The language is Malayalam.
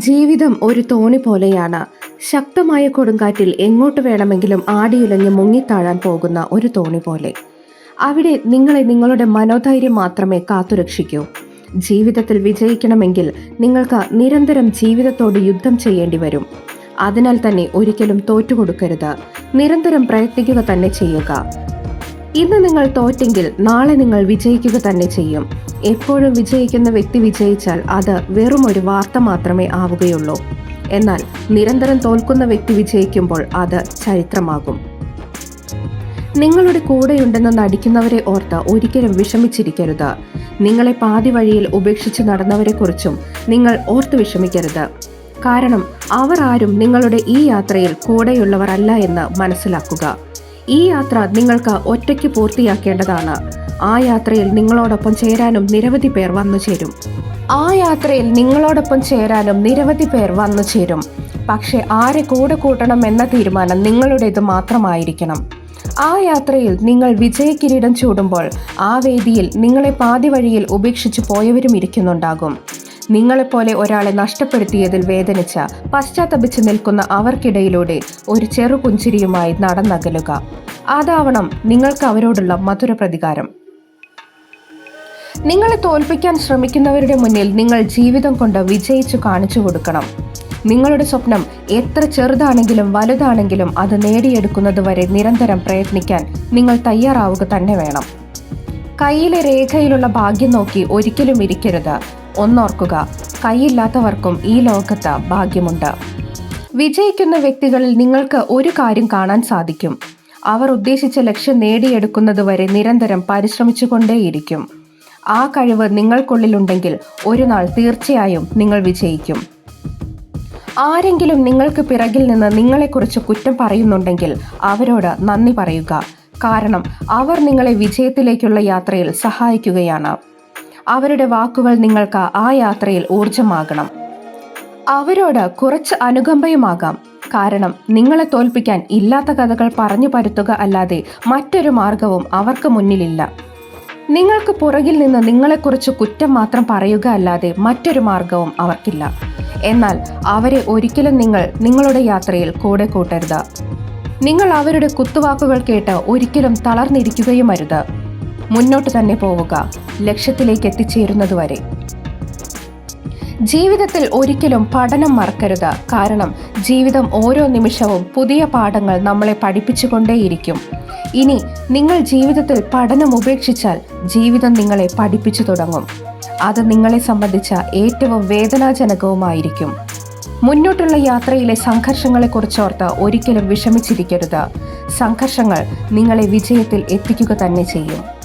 ജീവിതം ഒരു തോണി പോലെയാണ്. ശക്തമായ കൊടുങ്കാറ്റിൽ എങ്ങോട്ട് വേണമെങ്കിലും ആടിയുലഞ്ഞ് മുങ്ങിത്താഴാൻ പോകുന്ന ഒരു തോണി പോലെ. അവിടെ നിങ്ങളെ നിങ്ങളുടെ മനോധൈര്യം മാത്രമേ കാത്തുരക്ഷിക്കൂ. ജീവിതത്തിൽ വിജയിക്കണമെങ്കിൽ നിങ്ങൾക്ക് നിരന്തരം ജീവിതത്തോട് യുദ്ധം ചെയ്യേണ്ടി വരും. അതിനാൽ തന്നെ ഒരിക്കലും തോറ്റുകൊടുക്കരുത്. നിരന്തരം പ്രയത്നിക്കുക തന്നെ ചെയ്യുക. ഇന്ന് നിങ്ങൾ തോറ്റെങ്കിൽ നാളെ നിങ്ങൾ വിജയിക്കുക തന്നെ ചെയ്യും. എപ്പോഴും വിജയിക്കുന്ന വ്യക്തി വിജയിച്ചാൽ അത് വെറും ഒരു വാർത്ത മാത്രമേ ആവുകയുള്ളൂ. എന്നാൽ നിരന്തരം തോൽക്കുന്ന വ്യക്തി വിജയിക്കുമ്പോൾ അത് ചരിത്രമാകും. നിങ്ങളുടെ കൂടെയുണ്ടെന്ന് നടിക്കുന്നവരെ ഓർത്ത് ഒരിക്കലും വിഷമിച്ചിരിക്കരുത്. നിങ്ങളെ പാതി വഴിയിൽ ഉപേക്ഷിച്ച് നടന്നവരെക്കുറിച്ചും നിങ്ങൾ ഓർത്ത് വിഷമിക്കരുത്. കാരണം അവർ ആരും നിങ്ങളുടെ ഈ യാത്രയിൽ കൂടെയുള്ളവർ അല്ല എന്ന് മനസ്സിലാക്കുക. ഈ യാത്ര നിങ്ങൾക്ക് ഒറ്റയ്ക്ക് പൂർത്തിയാക്കേണ്ടതാണ്. ആ യാത്രയിൽ നിങ്ങളോടൊപ്പം ചേരാനും നിരവധി പേർ വന്നു ചേരും. പക്ഷെ ആരെ കൂടെ കൂട്ടണം എന്ന തീരുമാനം നിങ്ങളുടേത് മാത്രമായിരിക്കണം. ആ യാത്രയിൽ നിങ്ങൾ വിജയകിരീടം ചൂടുമ്പോൾ ആ വേദിയിൽ നിങ്ങളെ പാതി വഴിയിൽ ഉപേക്ഷിച്ചു പോയവരും ഇരിക്കുന്നുണ്ടാകും. നിങ്ങളെപ്പോലെ ഒരാളെ നഷ്ടപ്പെടുത്തിയതിൽ വേദനിച്ച പശ്ചാത്തപിച്ച് നിൽക്കുന്ന അവർക്കിടയിലൂടെ ഒരു ചെറു പുഞ്ചിരിയുമായി നടന്നകലുക. അതാവണം നിങ്ങൾക്ക് അവരോടുള്ള മധുര പ്രതികാരം. നിങ്ങളെ തോൽപ്പിക്കാൻ ശ്രമിക്കുന്നവരുടെ മുന്നിൽ നിങ്ങൾ ജീവിതം കൊണ്ട് വിജയിച്ചു കാണിച്ചു കൊടുക്കണം. നിങ്ങളുടെ സ്വപ്നം എത്ര ചെറുതാണെങ്കിലും വലുതാണെങ്കിലും അത് നേടിയെടുക്കുന്നത് വരെ നിരന്തരം പ്രയത്നിക്കാൻ നിങ്ങൾ തയ്യാറാവുക തന്നെ വേണം. കയ്യിലെ രേഖയിലുള്ള ഭാഗ്യം നോക്കി ഒരിക്കലും ഇരിക്കരുത്. ഒന്നോർക്കുക, കൈയില്ലാത്തവർക്കും ഈ ലോകത്ത് ഭാഗ്യമുണ്ട്. വിജയിക്കുന്ന വ്യക്തികളിൽ നിങ്ങൾക്ക് ഒരു കാര്യം കാണാൻ സാധിക്കും. അവർ ഉദ്ദേശിച്ച ലക്ഷ്യം നേടിയെടുക്കുന്നത് വരെ നിരന്തരം പരിശ്രമിച്ചുകൊണ്ടേയിരിക്കും. ആ കഴിവ് നിങ്ങൾക്കുള്ളിലുണ്ടെങ്കിൽ ഒരു നാൾ തീർച്ചയായും നിങ്ങൾ വിജയിക്കും. ആരെങ്കിലും നിങ്ങൾക്ക് പിറകിൽ നിന്ന് നിങ്ങളെക്കുറിച്ച് കുറ്റം പറയുന്നുണ്ടെങ്കിൽ അവരോട് നന്ദി പറയുക. കാരണം അവർ നിങ്ങളെ വിജയത്തിലേക്കുള്ള യാത്രയിൽ സഹായിക്കുകയാണ്. അവരുടെ വാക്കുകൾ നിങ്ങൾക്ക് ആ യാത്രയിൽ ഊർജമാകണം. അവരോട് കുറച്ച് അനുകമ്പയുമാകാം. കാരണം നിങ്ങളെ തോൽപ്പിക്കാൻ ഇല്ലാത്ത കഥകൾ പറഞ്ഞു പരത്തുക അല്ലാതെ മറ്റൊരു മാർഗവും അവർക്ക് മുന്നിലില്ല. നിങ്ങൾക്ക് പുറകിൽ നിന്ന് നിങ്ങളെക്കുറിച്ച് കുറ്റം മാത്രം പറയുക അല്ലാതെ മറ്റൊരു മാർഗവും അവർക്കില്ല. എന്നാൽ അവരെ ഒരിക്കലും നിങ്ങളുടെ യാത്രയിൽ കൂടെ കൂട്ടരുത്. നിങ്ങൾ അവരുടെ കുത്തുവാക്കുകൾ കേട്ട് ഒരിക്കലും തളർന്നിരിക്കുകയുമരുത്. മുന്നോട്ട് തന്നെ പോവുക, ലക്ഷ്യത്തിലേക്ക് എത്തിച്ചേരുന്നതുവരെ. ജീവിതത്തിൽ ഒരിക്കലും പഠനം മറക്കരുത്. കാരണം ജീവിതം ഓരോ നിമിഷവും പുതിയ പാഠങ്ങൾ നമ്മളെ പഠിപ്പിച്ചുകൊണ്ടേയിരിക്കും. ഇനി നിങ്ങൾ ജീവിതത്തിൽ പഠനം ഉപേക്ഷിച്ചാൽ ജീവിതം നിങ്ങളെ പഠിപ്പിച്ചു തുടങ്ങും. അത് നിങ്ങളെ സംബന്ധിച്ച ഏറ്റവും വേദനാജനകവുമായിരിക്കും. മുന്നോട്ടുള്ള യാത്രയിലെ സംഘർഷങ്ങളെക്കുറിച്ചോർത്ത് ഒരിക്കലും വിഷമിച്ചിരിക്കരുത്. സംഘർഷങ്ങൾ നിങ്ങളെ വിജയത്തിൽ എത്തിക്കുക തന്നെ ചെയ്യും.